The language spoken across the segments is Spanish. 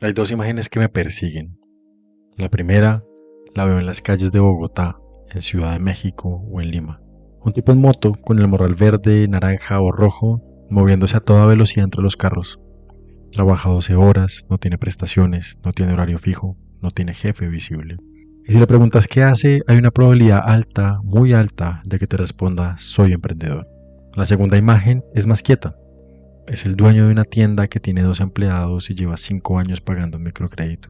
Hay dos imágenes que me persiguen. La primera la veo en las calles de Bogotá, en Ciudad de México o en Lima. Un tipo en moto con el morral verde, naranja o rojo, moviéndose a toda velocidad entre los carros. Trabaja 12 horas, no tiene prestaciones, no tiene horario fijo, no tiene jefe visible. Y si le preguntas qué hace, hay una probabilidad alta, muy alta, de que te responda soy emprendedor. La segunda imagen es más quieta. Es el dueño de una tienda que tiene 2 empleados y lleva 5 años pagando un microcrédito.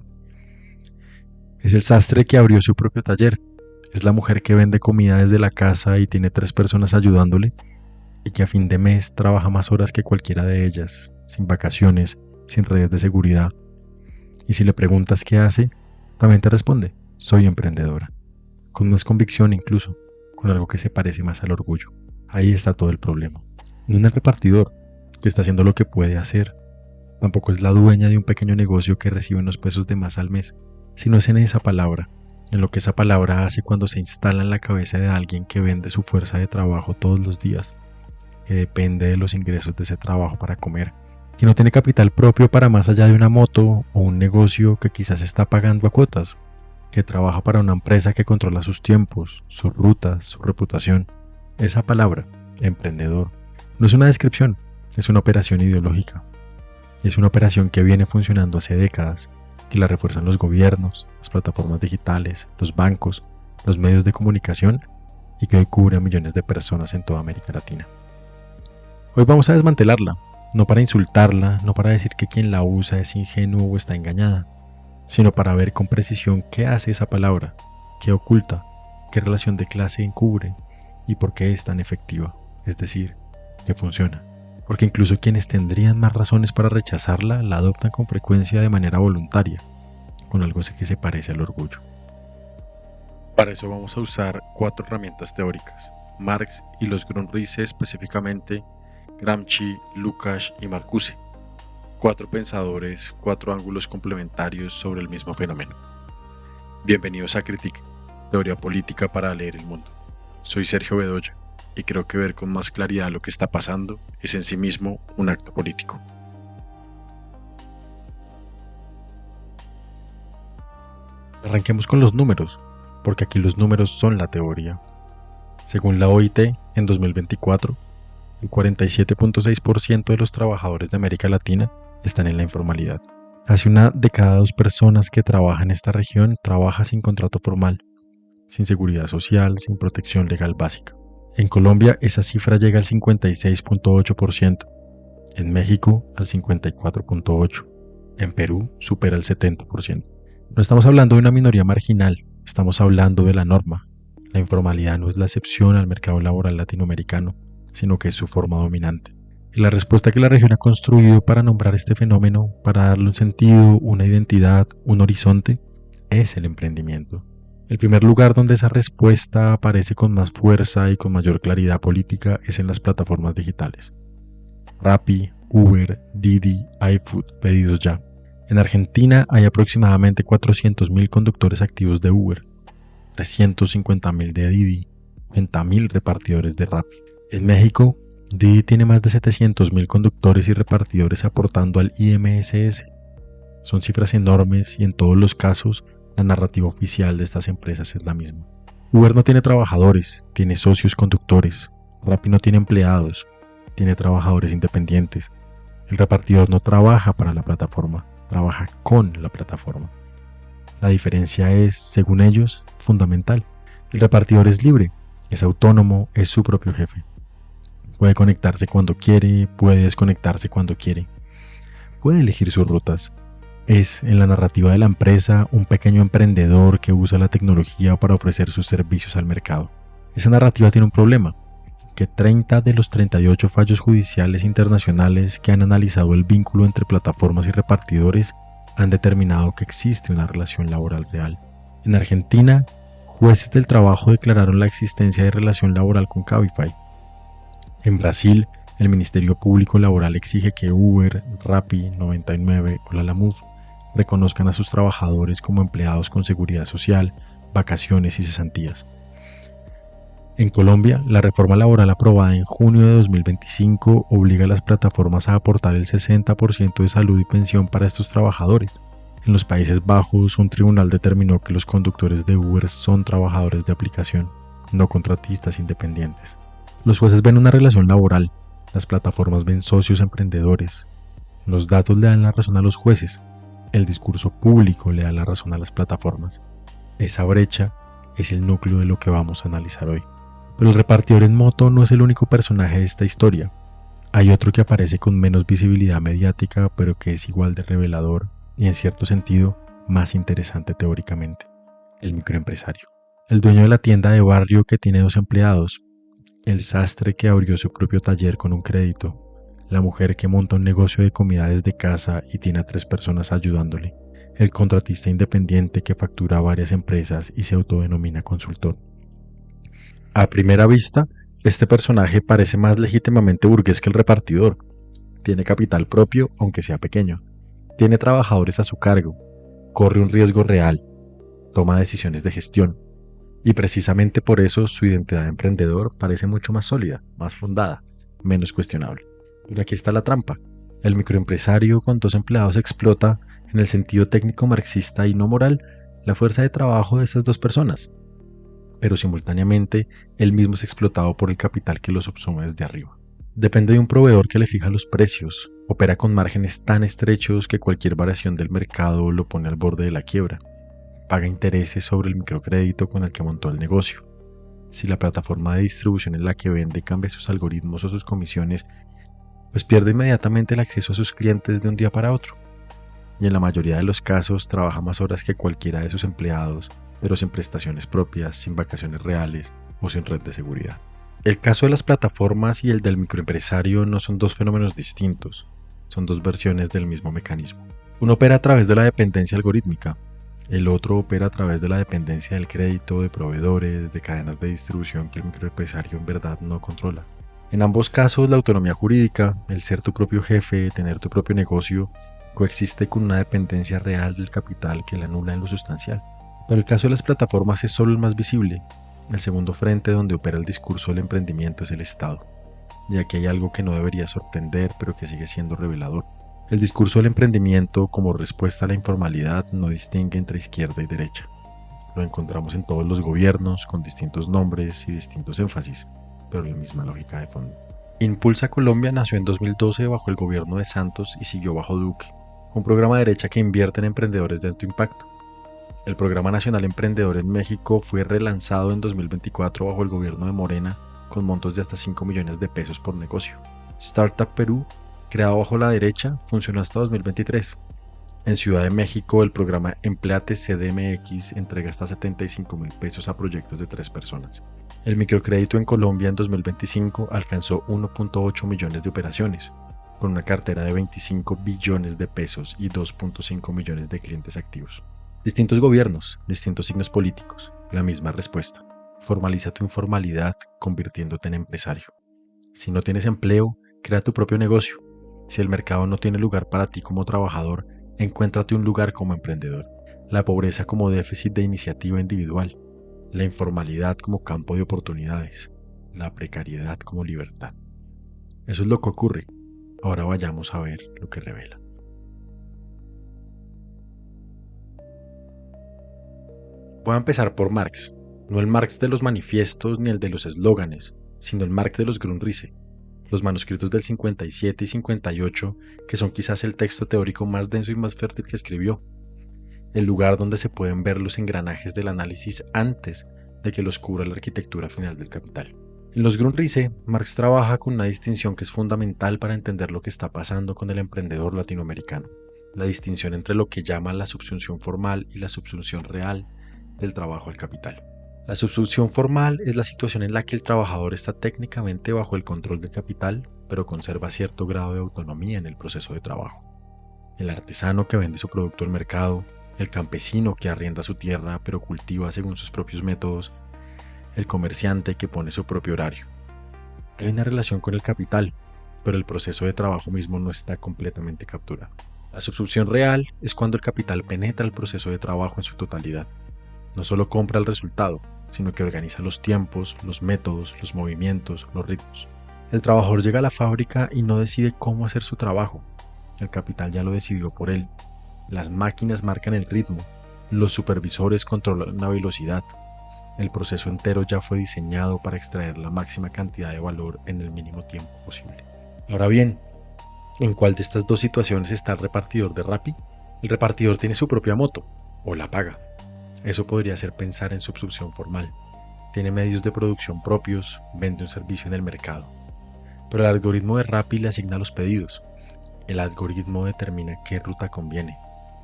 Es el sastre que abrió su propio taller. Es la mujer que vende comida desde la casa y tiene 3 personas ayudándole y que a fin de mes trabaja más horas que cualquiera de ellas, sin vacaciones, sin redes de seguridad. Y si le preguntas qué hace, también te responde, soy emprendedora. Con más convicción incluso, con algo que se parece más al orgullo. Ahí está todo el problema. No es el repartidor, que está haciendo lo que puede hacer. Tampoco es la dueña de un pequeño negocio que recibe unos pesos de más al mes, sino es en esa palabra, en lo que esa palabra hace cuando se instala en la cabeza de alguien que vende su fuerza de trabajo todos los días, que depende de los ingresos de ese trabajo para comer, que no tiene capital propio para más allá de una moto o un negocio que quizás está pagando a cuotas, que trabaja para una empresa que controla sus tiempos, sus rutas, su reputación. Esa palabra, emprendedor, no es una descripción, es una operación ideológica. Es una operación que viene funcionando hace décadas, que la refuerzan los gobiernos, las plataformas digitales, los bancos, los medios de comunicación y que hoy cubre a millones de personas en toda América Latina. Hoy vamos a desmantelarla, no para insultarla, no para decir que quien la usa es ingenuo o está engañada, sino para ver con precisión qué hace esa palabra, qué oculta, qué relación de clase encubre y por qué es tan efectiva, es decir, que funciona. Porque incluso quienes tendrían más razones para rechazarla la adoptan con frecuencia de manera voluntaria, con algo que se parece al orgullo. Para eso vamos a usar 4 herramientas teóricas, Marx y los Grundrisse específicamente, Gramsci, Lukács y Marcuse. 4 pensadores, 4 ángulos complementarios sobre el mismo fenómeno. Bienvenidos a Critique, teoría política para leer el mundo. Soy Sergio Bedoya. Y creo que ver con más claridad lo que está pasando es en sí mismo un acto político. Arranquemos con los números, porque aquí los números son la teoría. Según la OIT, en 2024, el 47.6% de los trabajadores de América Latina están en la informalidad. Casi una de cada 2 personas que trabaja en esta región trabaja sin contrato formal, sin seguridad social, sin protección legal básica. En Colombia esa cifra llega al 56.8%, en México al 54.8%, en Perú supera el 70%. No estamos hablando de una minoría marginal, estamos hablando de la norma. La informalidad no es la excepción al mercado laboral latinoamericano, sino que es su forma dominante. Y la respuesta que la región ha construido para nombrar este fenómeno, para darle un sentido, una identidad, un horizonte, es el emprendimiento. El primer lugar donde esa respuesta aparece con más fuerza y con mayor claridad política es en las plataformas digitales. Rappi, Uber, Didi, iFood, pedidos ya. En Argentina hay aproximadamente 400.000 conductores activos de Uber, 350.000 de Didi, 90.000 repartidores de Rappi. En México, Didi tiene más de 700.000 conductores y repartidores aportando al IMSS. Son cifras enormes y en todos los casos la narrativa oficial de estas empresas es la misma. Uber no tiene trabajadores, tiene socios conductores. Rappi no tiene empleados, tiene trabajadores independientes. El repartidor no trabaja para la plataforma, trabaja con la plataforma. La diferencia es, según ellos, fundamental. El repartidor es libre, es autónomo, es su propio jefe. Puede conectarse cuando quiere, puede desconectarse cuando quiere. Puede elegir sus rutas. Es, en la narrativa de la empresa, un pequeño emprendedor que usa la tecnología para ofrecer sus servicios al mercado. Esa narrativa tiene un problema, que 30 de los 38 fallos judiciales internacionales que han analizado el vínculo entre plataformas y repartidores han determinado que existe una relación laboral real. En Argentina, jueces del trabajo declararon la existencia de relación laboral con Cabify. En Brasil, el Ministerio Público Laboral exige que Uber, Rappi, 99 o la MUF reconozcan a sus trabajadores como empleados con seguridad social, vacaciones y cesantías. En Colombia, la reforma laboral aprobada en junio de 2025 obliga a las plataformas a aportar el 60% de salud y pensión para estos trabajadores. En los Países Bajos, un tribunal determinó que los conductores de Uber son trabajadores de aplicación, no contratistas independientes. Los jueces ven una relación laboral, las plataformas ven socios emprendedores. Los datos le dan la razón a los jueces, el discurso público le da la razón a las plataformas. Esa brecha es el núcleo de lo que vamos a analizar hoy. Pero el repartidor en moto no es el único personaje de esta historia. Hay otro que aparece con menos visibilidad mediática, pero que es igual de revelador y en cierto sentido más interesante teóricamente: el microempresario. El dueño de la tienda de barrio que tiene 2 empleados, el sastre que abrió su propio taller con un crédito, la mujer que monta un negocio de comida desde casa y tiene a 3 personas ayudándole, el contratista independiente que factura a varias empresas y se autodenomina consultor. A primera vista, este personaje parece más legítimamente burgués que el repartidor. Tiene capital propio, aunque sea pequeño. Tiene trabajadores a su cargo. Corre un riesgo real. Toma decisiones de gestión. Y precisamente por eso su identidad de emprendedor parece mucho más sólida, más fundada, menos cuestionable. Pero aquí está la trampa. El microempresario con 2 empleados explota, en el sentido técnico marxista y no moral, la fuerza de trabajo de esas 2 personas. Pero simultáneamente, él mismo es explotado por el capital que lo subsume desde arriba. Depende de un proveedor que le fija los precios, opera con márgenes tan estrechos que cualquier variación del mercado lo pone al borde de la quiebra. Paga intereses sobre el microcrédito con el que montó el negocio. Si la plataforma de distribución en la que vende cambia sus algoritmos o sus comisiones, pues pierde inmediatamente el acceso a sus clientes de un día para otro. Y en la mayoría de los casos trabaja más horas que cualquiera de sus empleados, pero sin prestaciones propias, sin vacaciones reales o sin red de seguridad. El caso de las plataformas y el del microempresario no son 2 fenómenos distintos, son 2 versiones del mismo mecanismo. Uno opera a través de la dependencia algorítmica, el otro opera a través de la dependencia del crédito, de proveedores, de cadenas de distribución que el microempresario en verdad no controla. En ambos casos, la autonomía jurídica, el ser tu propio jefe, tener tu propio negocio, coexiste con una dependencia real del capital que la anula en lo sustancial. Pero el caso de las plataformas es solo el más visible. El segundo frente donde opera el discurso del emprendimiento es el Estado. Y aquí hay algo que no debería sorprender, pero que sigue siendo revelador. El discurso del emprendimiento, como respuesta a la informalidad, no distingue entre izquierda y derecha. Lo encontramos en todos los gobiernos, con distintos nombres y distintos énfasis, pero la misma lógica de fondo. Impulsa Colombia nació en 2012 bajo el gobierno de Santos y siguió bajo Duque, un programa de derecha que invierte en emprendedores de alto impacto. El Programa Nacional Emprendedor en México fue relanzado en 2024 bajo el gobierno de Morena con montos de hasta 5 millones de pesos por negocio. Startup Perú, creado bajo la derecha, funcionó hasta 2023. En Ciudad de México, el programa Empleate CDMX entrega hasta 75,000 pesos a proyectos de 3 personas. El microcrédito en Colombia en 2025 alcanzó 1.8 millones de operaciones, con una cartera de 25 billones de pesos y 2.5 millones de clientes activos. Distintos gobiernos, distintos signos políticos, la misma respuesta. Formaliza tu informalidad convirtiéndote en empresario. Si no tienes empleo, crea tu propio negocio. Si el mercado no tiene lugar para ti como trabajador, encuéntrate un lugar como emprendedor. La pobreza como déficit de iniciativa individual. La informalidad como campo de oportunidades. La precariedad como libertad. Eso es lo que ocurre. Ahora vayamos a ver lo que revela. Voy a empezar por Marx, no el Marx de los manifiestos ni el de los eslóganes, sino el Marx de los Grundrisse, los manuscritos del 57 y 58, que son quizás el texto teórico más denso y más fértil que escribió, el lugar donde se pueden ver los engranajes del análisis antes de que los cubra la arquitectura final del Capital. En los Grundrisse, Marx trabaja con una distinción que es fundamental para entender lo que está pasando con el emprendedor latinoamericano, la distinción entre lo que llama la subsunción formal y la subsunción real del trabajo al capital. La subsunción formal es la situación en la que el trabajador está técnicamente bajo el control del capital, pero conserva cierto grado de autonomía en el proceso de trabajo. El artesano que vende su producto al mercado, el campesino que arrienda su tierra pero cultiva según sus propios métodos, el comerciante que pone su propio horario. Hay una relación con el capital, pero el proceso de trabajo mismo no está completamente capturado. La subsunción real es cuando el capital penetra el proceso de trabajo en su totalidad. No solo compra el resultado, sino que organiza los tiempos, los métodos, los movimientos, los ritmos. El trabajador llega a la fábrica y no decide cómo hacer su trabajo. El capital ya lo decidió por él. Las máquinas marcan el ritmo, los supervisores controlan la velocidad. El proceso entero ya fue diseñado para extraer la máxima cantidad de valor en el mínimo tiempo posible. Ahora bien, ¿en cuál de estas dos situaciones está el repartidor de Rappi? El repartidor tiene su propia moto, o la paga. Eso podría hacer pensar en subsunción formal. Tiene medios de producción propios, vende un servicio en el mercado. Pero el algoritmo de Rappi le asigna los pedidos. El algoritmo determina qué ruta conviene.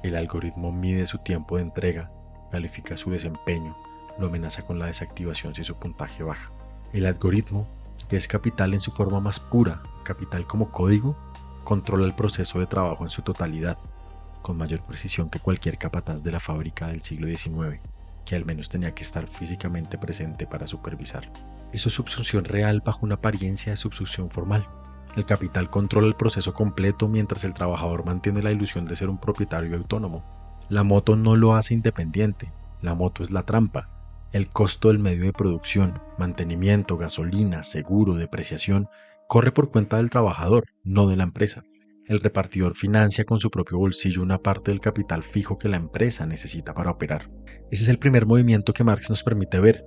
El algoritmo mide su tiempo de entrega, califica su desempeño, lo amenaza con la desactivación si su puntaje baja. El algoritmo, que es capital en su forma más pura, capital como código, controla el proceso de trabajo en su totalidad, con mayor precisión que cualquier capataz de la fábrica del siglo XIX, que al menos tenía que estar físicamente presente para supervisar. Eso es subsunción real bajo una apariencia de subsunción formal. El capital controla el proceso completo mientras el trabajador mantiene la ilusión de ser un propietario autónomo. La moto no lo hace independiente, la moto es la trampa. El costo del medio de producción, mantenimiento, gasolina, seguro, depreciación, corre por cuenta del trabajador, no de la empresa. El repartidor financia con su propio bolsillo una parte del capital fijo que la empresa necesita para operar. Ese es el primer movimiento que Marx nos permite ver.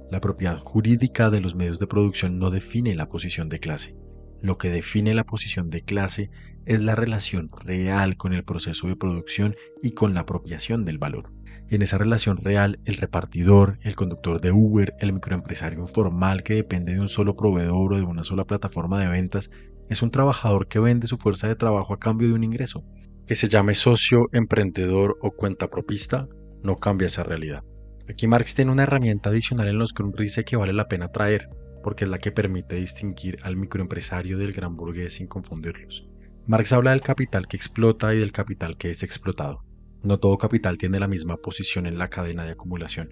La propiedad jurídica de los medios de producción no define la posición de clase. Lo que define la posición de clase es la relación real con el proceso de producción y con la apropiación del valor. Y en esa relación real, el repartidor, el conductor de Uber, el microempresario informal que depende de un solo proveedor o de una sola plataforma de ventas, es un trabajador que vende su fuerza de trabajo a cambio de un ingreso. Que se llame socio, emprendedor o cuentapropista, no cambia esa realidad. Aquí Marx tiene una herramienta adicional en los Grundrisse que vale la pena traer, porque es la que permite distinguir al microempresario del gran burgués sin confundirlos. Marx habla del capital que explota y del capital que es explotado. No todo capital tiene la misma posición en la cadena de acumulación.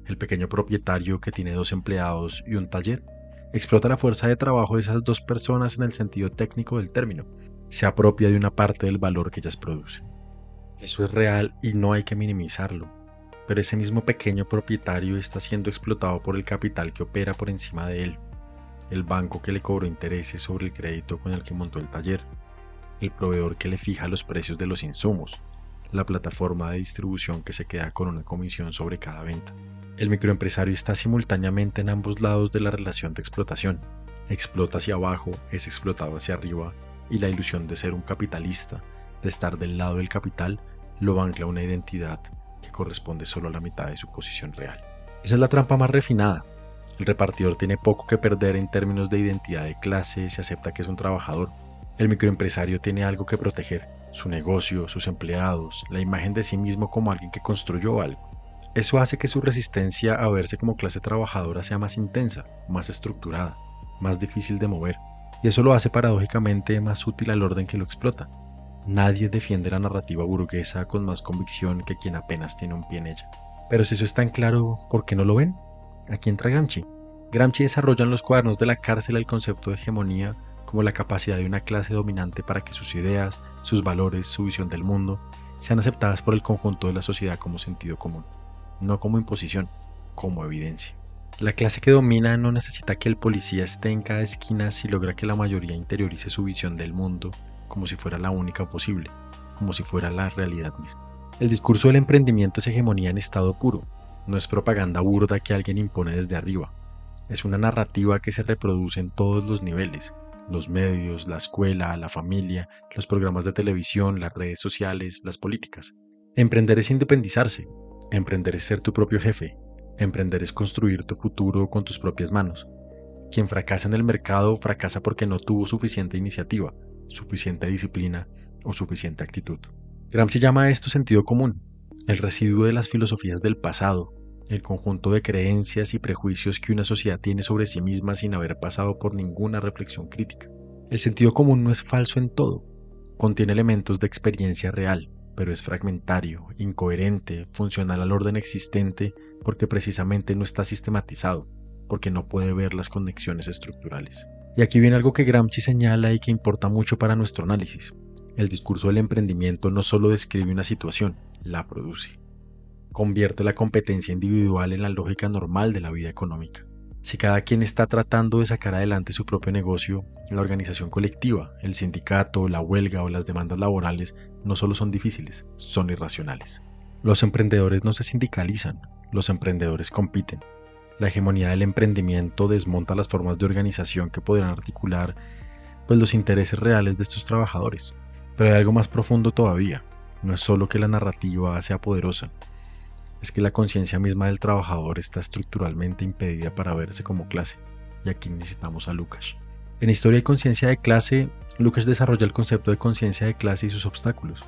El pequeño propietario que tiene 2 empleados y un taller explota la fuerza de trabajo de esas 2 personas en el sentido técnico del término. Se apropia de una parte del valor que ellas producen. Eso es real y no hay que minimizarlo. Pero ese mismo pequeño propietario está siendo explotado por el capital que opera por encima de él. El banco que le cobró intereses sobre el crédito con el que montó el taller. El proveedor que le fija los precios de los insumos. La plataforma de distribución que se queda con una comisión sobre cada venta. El microempresario está simultáneamente en ambos lados de la relación de explotación. Explota hacia abajo, es explotado hacia arriba, y la ilusión de ser un capitalista, de estar del lado del capital, lo ancla a una identidad que corresponde solo a la mitad de su posición real. Esa es la trampa más refinada. El repartidor tiene poco que perder en términos de identidad de clase si acepta que es un trabajador. El microempresario tiene algo que proteger, su negocio, sus empleados, la imagen de sí mismo como alguien que construyó algo. Eso hace que su resistencia a verse como clase trabajadora sea más intensa, más estructurada, más difícil de mover, y eso lo hace paradójicamente más útil al orden que lo explota. Nadie defiende la narrativa burguesa con más convicción que quien apenas tiene un pie en ella. Pero si eso es tan claro, ¿por qué no lo ven? Aquí entra Gramsci. Gramsci desarrolla en los cuadernos de la cárcel el concepto de hegemonía como la capacidad de una clase dominante para que sus ideas, sus valores, su visión del mundo sean aceptadas por el conjunto de la sociedad como sentido común, no como imposición, como evidencia. La clase que domina no necesita que el policía esté en cada esquina si logra que la mayoría interiorice su visión del mundo como si fuera la única posible, como si fuera la realidad misma. El discurso del emprendimiento es hegemonía en estado puro, no es propaganda burda que alguien impone desde arriba, es una narrativa que se reproduce en todos los niveles, los medios, la escuela, la familia, los programas de televisión, las redes sociales, las políticas. Emprender es independizarse, emprender es ser tu propio jefe, emprender es construir tu futuro con tus propias manos. Quien fracasa en el mercado fracasa porque no tuvo suficiente iniciativa, suficiente disciplina o suficiente actitud. Gramsci llama a esto sentido común, el residuo de las filosofías del pasado, el conjunto de creencias y prejuicios que una sociedad tiene sobre sí misma sin haber pasado por ninguna reflexión crítica. El sentido común no es falso en todo, contiene elementos de experiencia real, pero es fragmentario, incoherente, funcional al orden existente porque precisamente no está sistematizado, porque no puede ver las conexiones estructurales. Y aquí viene algo que Gramsci señala y que importa mucho para nuestro análisis. El discurso del emprendimiento no solo describe una situación, la produce. Convierte la competencia individual en la lógica normal de la vida económica. Si cada quien está tratando de sacar adelante su propio negocio, la organización colectiva, el sindicato, la huelga o las demandas laborales no solo son difíciles, son irracionales. Los emprendedores no se sindicalizan, los emprendedores compiten. La hegemonía del emprendimiento desmonta las formas de organización que podrían articular pues, los intereses reales de estos trabajadores. Pero hay algo más profundo todavía. No es solo que la narrativa sea poderosa, es que la conciencia misma del trabajador está estructuralmente impedida para verse como clase, y aquí necesitamos a Lukács. En Historia y Conciencia de Clase, Lukács desarrolla el concepto de conciencia de clase y sus obstáculos,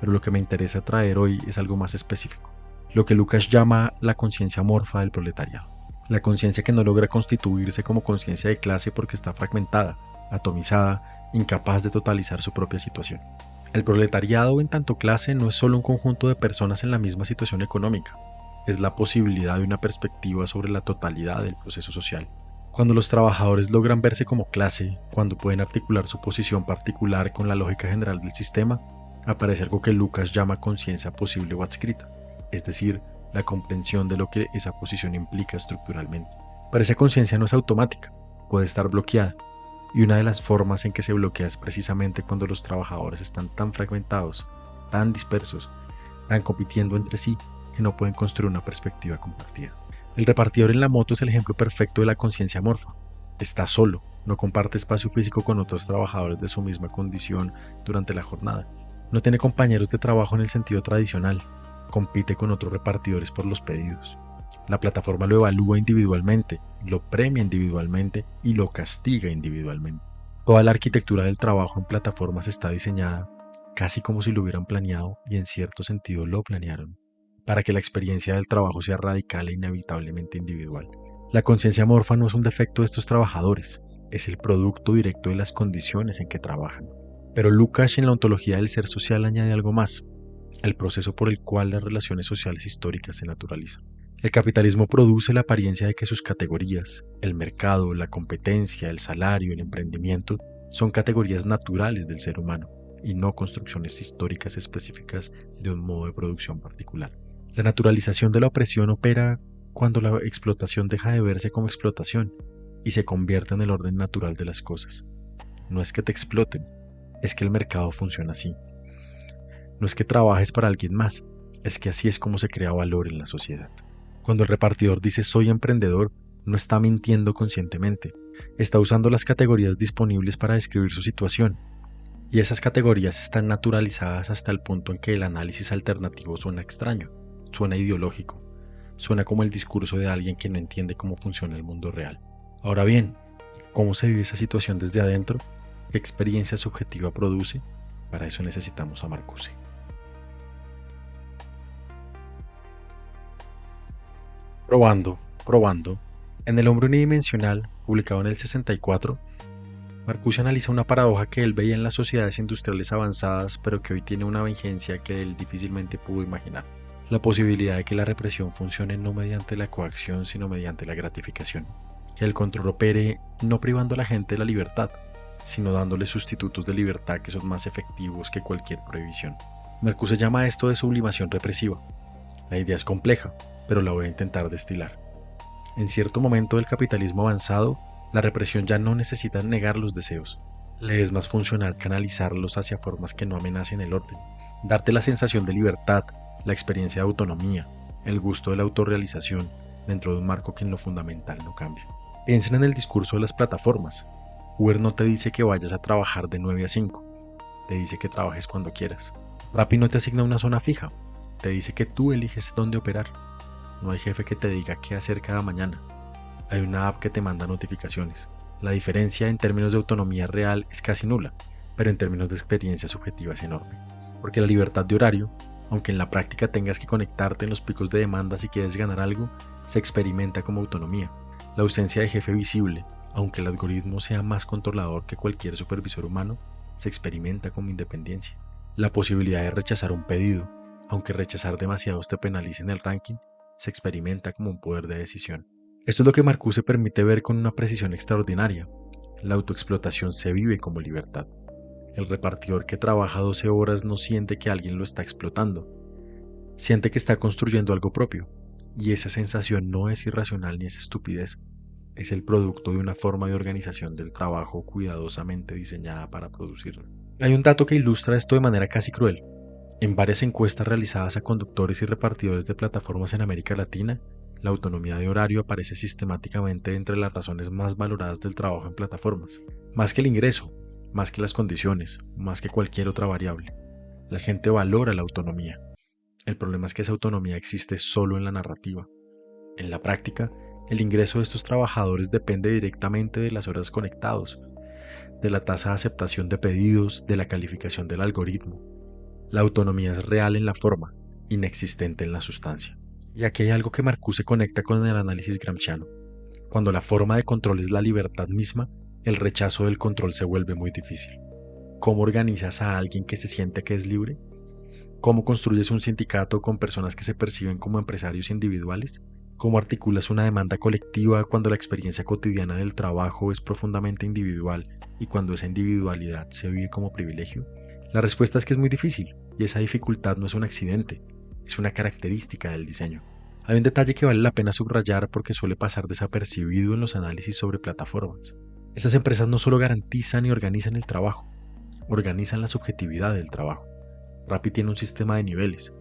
pero lo que me interesa traer hoy es algo más específico, lo que Lukács llama la conciencia amorfa del proletariado, la conciencia que no logra constituirse como conciencia de clase porque está fragmentada, atomizada, incapaz de totalizar su propia situación. El proletariado en tanto clase no es solo un conjunto de personas en la misma situación económica, es la posibilidad de una perspectiva sobre la totalidad del proceso social. Cuando los trabajadores logran verse como clase, cuando pueden articular su posición particular con la lógica general del sistema, aparece algo que Lukács llama conciencia posible o adscrita, es decir, la comprensión de lo que esa posición implica estructuralmente. Pero esa conciencia no es automática, puede estar bloqueada. Y una de las formas en que se bloquea es precisamente cuando los trabajadores están tan fragmentados, tan dispersos, tan compitiendo entre sí, que no pueden construir una perspectiva compartida. El repartidor en la moto es el ejemplo perfecto de la conciencia amorfa. Está solo, no comparte espacio físico con otros trabajadores de su misma condición durante la jornada. No tiene compañeros de trabajo en el sentido tradicional, compite con otros repartidores por los pedidos. La plataforma lo evalúa individualmente, lo premia individualmente y lo castiga individualmente. Toda la arquitectura del trabajo en plataformas está diseñada casi como si lo hubieran planeado y en cierto sentido lo planearon, para que la experiencia del trabajo sea radical e inevitablemente individual. La conciencia amorfa no es un defecto de estos trabajadores, es el producto directo de las condiciones en que trabajan. Pero Lukács en la ontología del ser social añade algo más, el proceso por el cual las relaciones sociales históricas se naturalizan. El capitalismo produce la apariencia de que sus categorías, el mercado, la competencia, el salario, el emprendimiento, son categorías naturales del ser humano y no construcciones históricas específicas de un modo de producción particular. La naturalización de la opresión opera cuando la explotación deja de verse como explotación y se convierte en el orden natural de las cosas. No es que te exploten, es que el mercado funciona así. No es que trabajes para alguien más, es que así es como se crea valor en la sociedad. Cuando el repartidor dice soy emprendedor, no está mintiendo conscientemente, está usando las categorías disponibles para describir su situación. Y esas categorías están naturalizadas hasta el punto en que el análisis alternativo suena extraño, suena ideológico, suena como el discurso de alguien que no entiende cómo funciona el mundo real. Ahora bien, ¿cómo se vive esa situación desde adentro? ¿Qué experiencia subjetiva produce? Para eso necesitamos a Marcuse. Probando. En El hombre unidimensional, publicado en el 64, Marcuse analiza una paradoja que él veía en las sociedades industriales avanzadas, pero que hoy tiene una vigencia que él difícilmente pudo imaginar. La posibilidad de que la represión funcione no mediante la coacción, sino mediante la gratificación. Que el control opere no privando a la gente de la libertad, sino dándole sustitutos de libertad que son más efectivos que cualquier prohibición. Marcuse llama esto de sublimación represiva. La idea es compleja, pero la voy a intentar destilar. En cierto momento del capitalismo avanzado, la represión ya no necesita negar los deseos. Le es más funcional canalizarlos hacia formas que no amenacen el orden. Darte la sensación de libertad, la experiencia de autonomía, el gusto de la autorrealización, dentro de un marco que en lo fundamental no cambia. Piensen en el discurso de las plataformas. Uber no te dice que vayas a trabajar de 9 a 5, te dice que trabajes cuando quieras. Rappi no te asigna una zona fija, te dice que tú eliges dónde operar. No hay jefe que te diga qué hacer cada mañana. Hay una app que te manda notificaciones. La diferencia en términos de autonomía real es casi nula, pero en términos de experiencia subjetiva es enorme. Porque la libertad de horario, aunque en la práctica tengas que conectarte en los picos de demanda si quieres ganar algo, se experimenta como autonomía. La ausencia de jefe visible, aunque el algoritmo sea más controlador que cualquier supervisor humano, se experimenta como independencia. La posibilidad de rechazar un pedido, aunque rechazar demasiados te penalice en el ranking, se experimenta como un poder de decisión. Esto es lo que Marcuse permite ver con una precisión extraordinaria. La autoexplotación se vive como libertad. El repartidor que trabaja 12 horas no siente que alguien lo está explotando. Siente que está construyendo algo propio. Y esa sensación no es irracional ni es estupidez. es el producto de una forma de organización del trabajo cuidadosamente diseñada para producirlo. Hay un dato que ilustra esto de manera casi cruel. En varias encuestas realizadas a conductores y repartidores de plataformas en América Latina, la autonomía de horario aparece sistemáticamente entre las razones más valoradas del trabajo en plataformas, más que el ingreso, más que las condiciones, más que cualquier otra variable. La gente valora la autonomía. El problema es que esa autonomía existe solo en la narrativa. En la práctica, el ingreso de estos trabajadores depende directamente de las horas conectados, de la tasa de aceptación de pedidos, de la calificación del algoritmo. La autonomía es real en la forma, inexistente en la sustancia. Y aquí hay algo que Marcuse conecta con el análisis gramsciano. Cuando la forma de control es la libertad misma, el rechazo del control se vuelve muy difícil. ¿Cómo organizas a alguien que se siente que es libre? ¿Cómo construyes un sindicato con personas que se perciben como empresarios individuales? ¿Cómo articulas una demanda colectiva cuando la experiencia cotidiana del trabajo es profundamente individual y cuando esa individualidad se vive como privilegio? La respuesta es que es muy difícil, y esa dificultad no es un accidente, es una característica del diseño. Hay un detalle que vale la pena subrayar porque suele pasar desapercibido en los análisis sobre plataformas. Estas empresas no solo garantizan y organizan el trabajo, organizan la subjetividad del trabajo. Rappi tiene un sistema de niveles: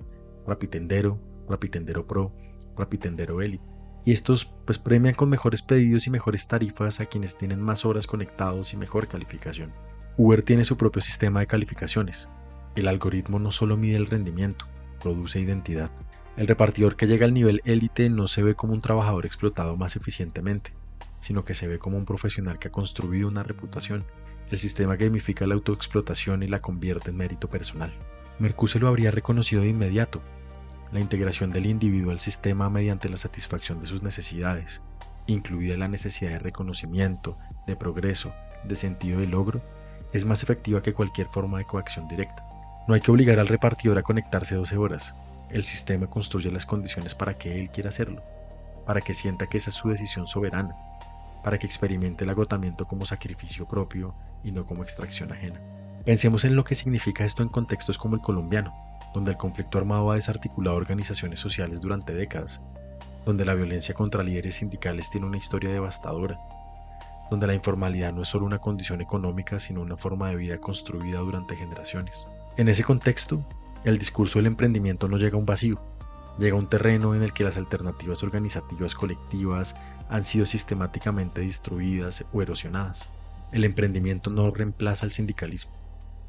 Rapitendero, Rapitendero Pro, Rapitendero Elite. Y estos pues premian con mejores pedidos y mejores tarifas a quienes tienen más horas conectados y mejor calificación. Uber tiene su propio sistema de calificaciones. El algoritmo no solo mide el rendimiento, produce identidad. El repartidor que llega al nivel élite no se ve como un trabajador explotado más eficientemente, sino que se ve como un profesional que ha construido una reputación. El sistema gamifica la autoexplotación y la convierte en mérito personal. Marcuse lo habría reconocido de inmediato. La integración del individuo al sistema mediante la satisfacción de sus necesidades, incluida la necesidad de reconocimiento, de progreso, de sentido de logro, es más efectiva que cualquier forma de coacción directa. No hay que obligar al repartidor a conectarse 12 horas. El sistema construye las condiciones para que él quiera hacerlo, para que sienta que esa es su decisión soberana, para que experimente el agotamiento como sacrificio propio y no como extracción ajena. Pensemos en lo que significa esto en contextos como el colombiano, donde el conflicto armado ha desarticulado organizaciones sociales durante décadas, donde la violencia contra líderes sindicales tiene una historia devastadora, donde la informalidad no es solo una condición económica, sino una forma de vida construida durante generaciones. En ese contexto, el discurso del emprendimiento no llega a un vacío, llega a un terreno en el que las alternativas organizativas colectivas han sido sistemáticamente destruidas o erosionadas. El emprendimiento no reemplaza el sindicalismo,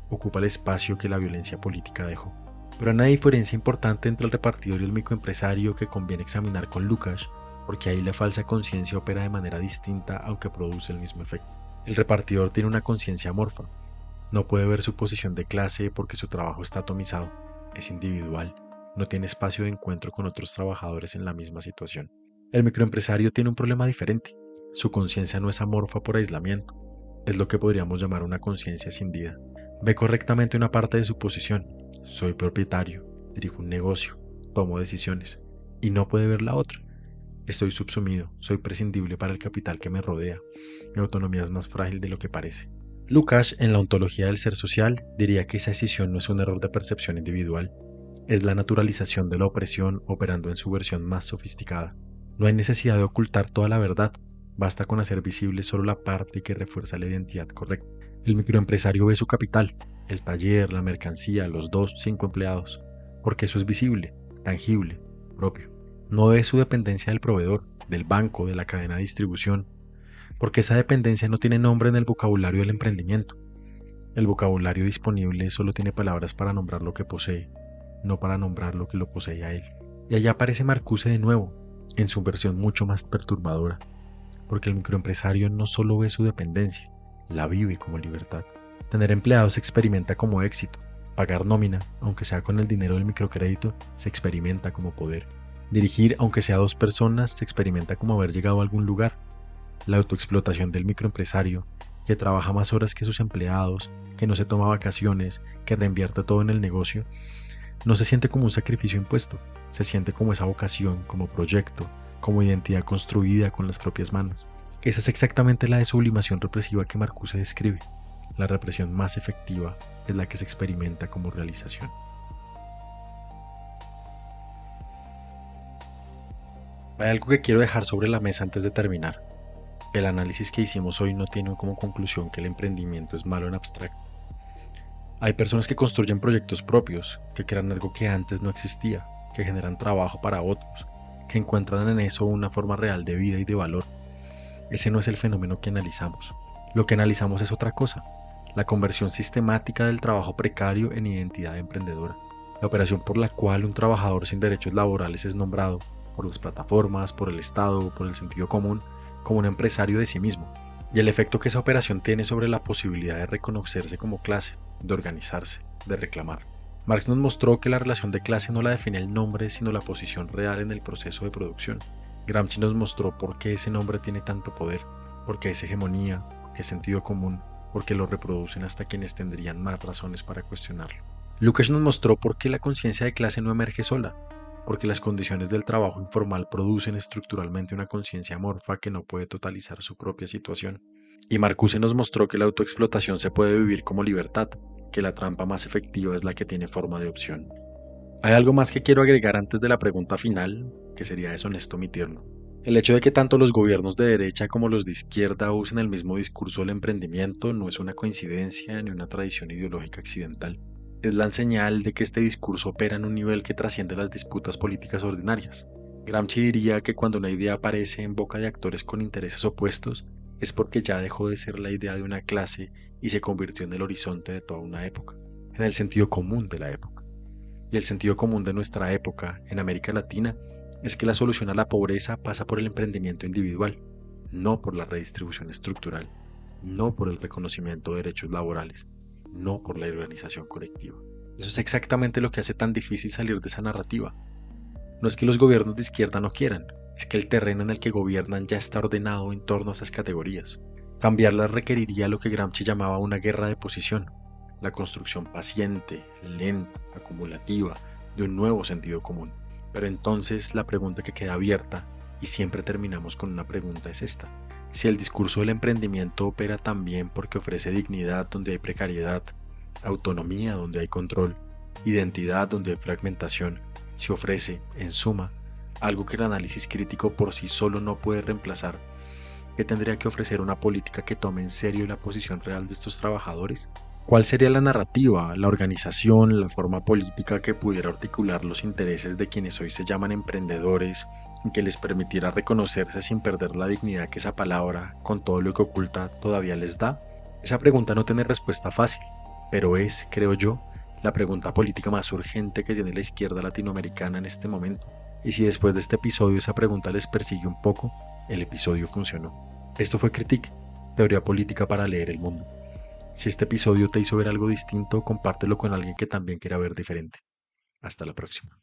ocupa el espacio que la violencia política dejó. Pero hay una diferencia importante entre el repartidor y el microempresario que conviene examinar con Lukács, porque ahí la falsa conciencia opera de manera distinta aunque produce el mismo efecto. El repartidor tiene una conciencia amorfa. No puede ver su posición de clase porque su trabajo está atomizado, es individual, no tiene espacio de encuentro con otros trabajadores en la misma situación. El microempresario tiene un problema diferente. Su conciencia no es amorfa por aislamiento, es lo que podríamos llamar una conciencia escindida. Ve correctamente una parte de su posición: soy propietario, dirijo un negocio, tomo decisiones, y no puede ver la otra. Estoy subsumido, soy prescindible para el capital que me rodea, mi autonomía es más frágil de lo que parece. Lukács, en la ontología del ser social, diría que esa escisión no es un error de percepción individual, es la naturalización de la opresión operando en su versión más sofisticada. No hay necesidad de ocultar toda la verdad, basta con hacer visible solo la parte que refuerza la identidad correcta. El microempresario ve su capital, el taller, la mercancía, los 2, 5 empleados, porque eso es visible, tangible, propio. No ve su dependencia del proveedor, del banco, de la cadena de distribución, porque esa dependencia no tiene nombre en el vocabulario del emprendimiento. El vocabulario disponible solo tiene palabras para nombrar lo que posee, no para nombrar lo que lo posee a él. Y allá aparece Marcuse de nuevo, en su versión mucho más perturbadora, porque el microempresario no solo ve su dependencia, la vive como libertad. Tener empleados se experimenta como éxito. Pagar nómina, aunque sea con el dinero del microcrédito, se experimenta como poder. Dirigir, aunque sea 2 personas, se experimenta como haber llegado a algún lugar. La autoexplotación del microempresario, que trabaja más horas que sus empleados, que no se toma vacaciones, que reinvierte todo en el negocio, no se siente como un sacrificio impuesto, se siente como esa vocación, como proyecto, como identidad construida con las propias manos. Esa es exactamente la sublimación represiva que Marcuse describe. La represión más efectiva es la que se experimenta como realización. Hay algo que quiero dejar sobre la mesa antes de terminar. El análisis que hicimos hoy no tiene como conclusión que el emprendimiento es malo en abstracto. Hay personas que construyen proyectos propios, que crean algo que antes no existía, que generan trabajo para otros, que encuentran en eso una forma real de vida y de valor. Ese no es el fenómeno que analizamos. Lo que analizamos es otra cosa, la conversión sistemática del trabajo precario en identidad emprendedora. La operación por la cual un trabajador sin derechos laborales es nombrado, por las plataformas, por el Estado, por el sentido común, como un empresario de sí mismo, y el efecto que esa operación tiene sobre la posibilidad de reconocerse como clase, de organizarse, de reclamar. Marx nos mostró que la relación de clase no la define el nombre, sino la posición real en el proceso de producción. Gramsci nos mostró por qué ese nombre tiene tanto poder, por qué es hegemonía, por qué es sentido común, porque lo reproducen hasta quienes tendrían más razones para cuestionarlo. Lukács nos mostró por qué la conciencia de clase no emerge sola, porque las condiciones del trabajo informal producen estructuralmente una conciencia amorfa que no puede totalizar su propia situación. Y Marcuse nos mostró que la autoexplotación se puede vivir como libertad, que la trampa más efectiva es la que tiene forma de opción. Hay algo más que quiero agregar antes de la pregunta final, que sería deshonesto omitirlo. El hecho de que tanto los gobiernos de derecha como los de izquierda usen el mismo discurso del emprendimiento no es una coincidencia ni una tradición ideológica accidental. Es la señal de que este discurso opera en un nivel que trasciende las disputas políticas ordinarias. Gramsci diría que cuando una idea aparece en boca de actores con intereses opuestos, es porque ya dejó de ser la idea de una clase y se convirtió en el horizonte de toda una época, en el sentido común de la época. Y el sentido común de nuestra época, en América Latina, es que la solución a la pobreza pasa por el emprendimiento individual, no por la redistribución estructural, no por el reconocimiento de derechos laborales, no por la organización colectiva. Eso es exactamente lo que hace tan difícil salir de esa narrativa. No es que los gobiernos de izquierda no quieran, es que el terreno en el que gobiernan ya está ordenado en torno a esas categorías. Cambiarlas requeriría lo que Gramsci llamaba una guerra de posición, la construcción paciente, lenta, acumulativa, de un nuevo sentido común. Pero entonces la pregunta que queda abierta, y siempre terminamos con una pregunta, es esta. Si el discurso del emprendimiento opera también porque ofrece dignidad donde hay precariedad, autonomía donde hay control, identidad donde hay fragmentación, si ofrece, en suma, algo que el análisis crítico por sí solo no puede reemplazar, ¿qué tendría que ofrecer una política que tome en serio la posición real de estos trabajadores? ¿Cuál sería la narrativa, la organización, la forma política que pudiera articular los intereses de quienes hoy se llaman emprendedores y que les permitiera reconocerse sin perder la dignidad que esa palabra, con todo lo que oculta, todavía les da? Esa pregunta no tiene respuesta fácil, pero es, creo yo, la pregunta política más urgente que tiene la izquierda latinoamericana en este momento. Y si después de este episodio esa pregunta les persigue un poco, el episodio funcionó. Esto fue Critique, teoría política para leer el mundo. Si este episodio te hizo ver algo distinto, compártelo con alguien que también quiera ver diferente. Hasta la próxima.